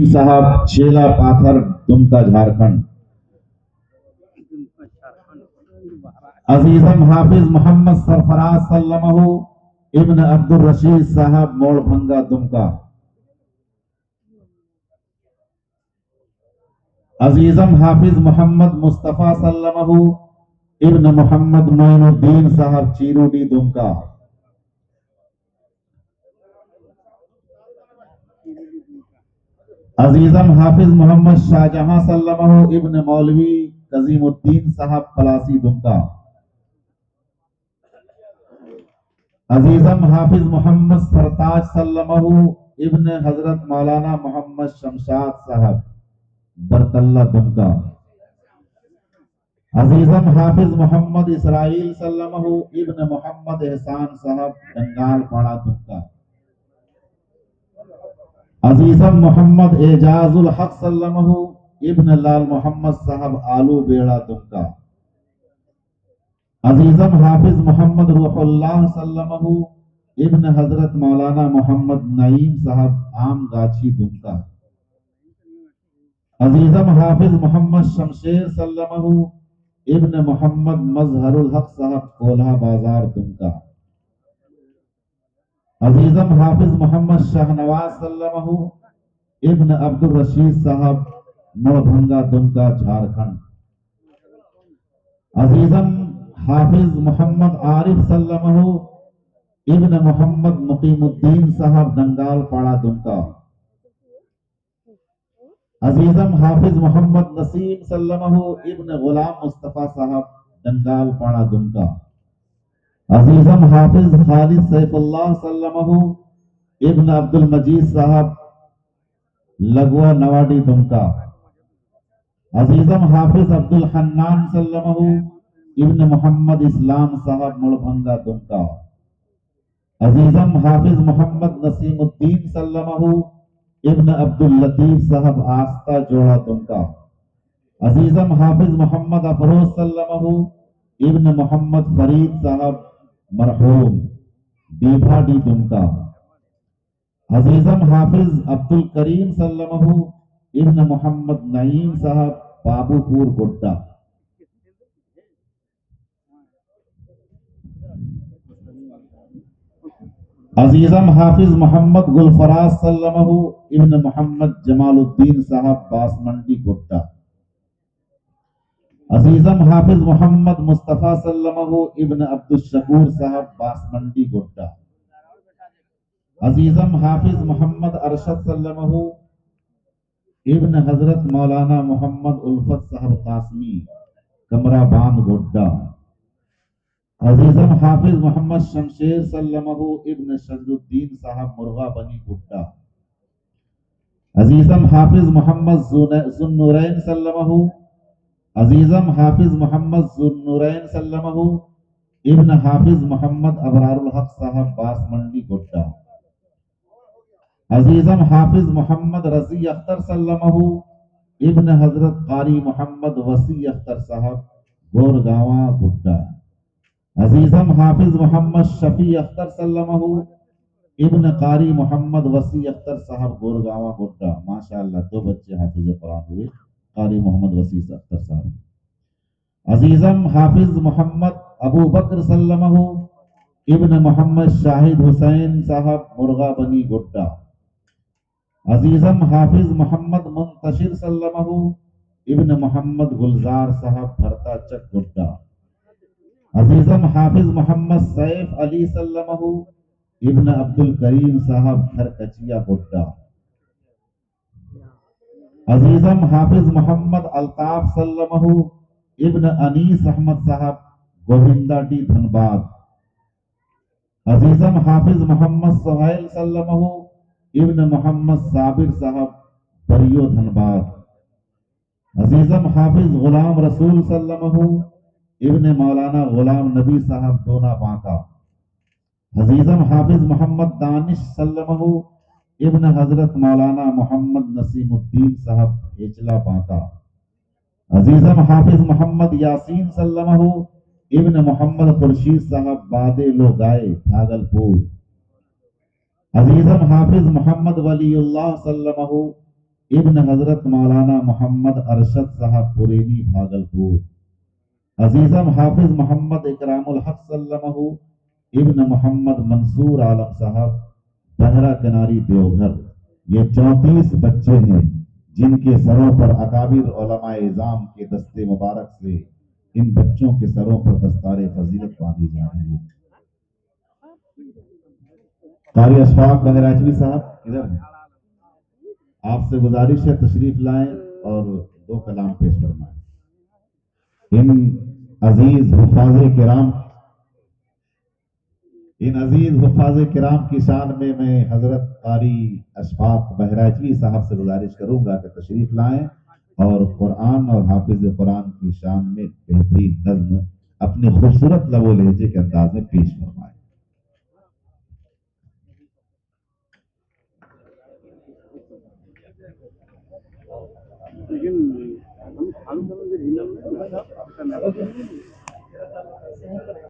साहब चेला पाथर दुमका झारखंड। अजीजम हाफिज मोहम्मद सरफराज सल्लमहु इब्न अब्दुल रशीद साहब मोड़भंगा दुमका। अजीजम हाफिज मोहम्मद मुस्तफा सल्लमहु इब्न मोहम्मद मोइनुद्दीन साहब चीरोडी दुमका। अजीजम हाफिज मोहम्मद शाहजहां सल्लमहु इब्न मौलवी कजीमुद्दीन साहब पलासी दुमका। अजीजम हाफिज मोहम्मद सरताज सल्लमहु इब्न हजरत मौलाना मोहम्मद शमशाद साहब बरतल्ला दुमका। अजीजम हाफिज मोहम्मद इसराइल सल्लमहु इब्न मोहम्मद एहसान साहब बंगाल पाड़ा दुमका। अजीजम मोहम्मद एजाजुल हक सल्लमहु इब्न लाल मोहम्मद साहब आलू बेड़ा दुमका। अजीजम हाफिज मोहम्मद रूहुल्लाह सल्लमहु इब्न हजरत मौलाना मोहम्मद नईम साहब आम गाछी दुमका। अजीजम हाफिज मोहम्मद शमशेर सल्लमहु इब्न मोहम्मद मजहरुल हक साहब कोल्हा बाजार दुमका। अजीजम हाफिज मोहम्मद शाहनवाज सल्लमहु इब्न अब्दुल रशीद साहब मोड़भंगा दुमका झारखंड। अजीजम हाफिज मोहम्मद आरिफ सल्लमहु इब्न मोहम्मद मुकीमुद्दीन साहब दंगाल पाड़ा दुमका। अजीजम हाफिज मोहम्मद नसीम सल्लमहु इब्न गुलाम मुस्तफा साहब दंगाल पाड़ा दुमका। अजीजम हाफिज खालिद सैफुल्लाह सल्लमहु इब्न अब्दुल मजीद साहब लगवा नवाडी दुमका। अजीजम हाफिज अब्दुल हन्नान सल्लमहु इब्न मोहम्मद इस्लाम साहब मुड़भंगा दुमका। अजीजम हाफिज मोहम्मद नसीमुद्दीन सल्लमहु इब्न अब्दुल लतीफ साहब आस्था जोड़ा दुमका। अजीजम हाफिज मोहम्मद अफरोज सल्लमहु इब्न मोहम्मद फरीद साहब मरहूम दीभा डी दुमका। अजीजम हाफिज अब्दुल करीम सल्लमहु इब्न मोहम्मद नईम साहब बाबूपुर गोड्डा। अजीजम हाफिज मोहम्मद गुलफराज सल्लमहु इब्न मोहम्मद जमालुद्दीन साहब बासमंडी गोड्डा। अजीजम हाफिज मोहम्मद मुस्तफा सल्लमहु इब्न अब्दुल शकूर साहब बासमंडी गोड्डा। अजीजम हाफिज मोहम्मद अरशद सल्लमहु इब्न हजरत मौलाना मोहम्मद उल्फत साहब कासमी कमराबान गोड्डा। अजीजम हाफिज मोहम्मद शमशेर सल्लमहु इब्न शजरुद्दीन साहब मुर्गा बनी गोड्डा। अजीजम हाफिज मोहम्मद जुन्नूरैन सल्लमहु अजीजम हाफिज मोहम्मद जुन्नूरैन सल्लमहु इब्न हाफिज मोहम्मद अबरारुल हक साहब बासमंडी गोड्डा। अजीजम हाफिज मोहम्मद रजी अख्तर सल्लमहु इब्न हजरत कारी मोहम्मद वसी अख्तर साहब गोरगावा गोड्डा। अजीजम हाफिज मोहम्मद शफी अख्तर सल्लमहु इब्न कारी मोहम्मद वसी अख्तर साहब गोरगावा गोड्डा। माशाअल्लाह, दो बच्चे हाफिज कुरान हुए, कारी मोहम्मद वसी अख्तर साहब। अजीजम हाफिज मोहम्मद अबू बकर सल्लमहु इब्न मोहम्मद शाहिद हुसैन साहब मुर्गा बनी गोड्डा। अजीजम हाफिज मोहम्मद मुंतशिर सल्लमहु इब्न मोहम्मद गुलजार साहब भरता चक गोड्डा। अजीजम हाफिज मोहम्मद सैफ अली सल्लमहु इब्न अब्दुल करीम साहब घर कचिया गोड्डा। अजीजम हाफिज मोहम्मद अल्ताफ सल्लमहु इब्न अनीस अहमद साहब गोविंदा डी धनबाद। अजीजम हाफिज मोहम्मद सोहैल सल्लमहु इब्न मोहम्मद साबिर साहब बरियो धनबाद। अजीजम हाफिज गुलाम रसूल सल्लमहु इब्न मौलाना गुलाम नबी साहब दोना बांका। अजीजम हाफिज मोहम्मद दानिश सल्लमहु इब्न हजरत मौलाना मोहम्मद नसीमुद्दीन साहब हेचला बांका। अजीजम हाफिज मोहम्मद यासीन सल्लमहु इब्न मोहम्मद खुर्शीद साहब बादे लोगाए भागलपुर। अजीजम हाफिज मोहम्मद वलीउल्लाह सल्लमहु ابن حضرت مولانا محمد ارشد صاحب پورینی بھاگلپور، عزیزم حافظ محمد اکرام الحق سلمہ ابن محمد منصور عالم صاحب بہرہ کناری دیوگھر۔ یہ 34 بچے ہیں جن کے سروں پر اکابر علماء اعظام کے دستے مبارک سے ان بچوں کے سروں پر دستار فضیلت باندھی جا رہی ہے۔ قاری اشفاق بہراجوی صاحب ادھر ہیں، آپ سے گزارش ہے تشریف لائیں اور 2 کلام پیش فرمائیں۔ ان عزیز حفاظ کرام کی شان میں حضرت قاری اشفاق بہراجوی صاحب سے گزارش کروں گا کہ تشریف لائیں اور قرآن اور حافظ قرآن کی شان میں بہترین نظم اپنے خوبصورت لب و لہجے کے انداز میں پیش فرمائیں۔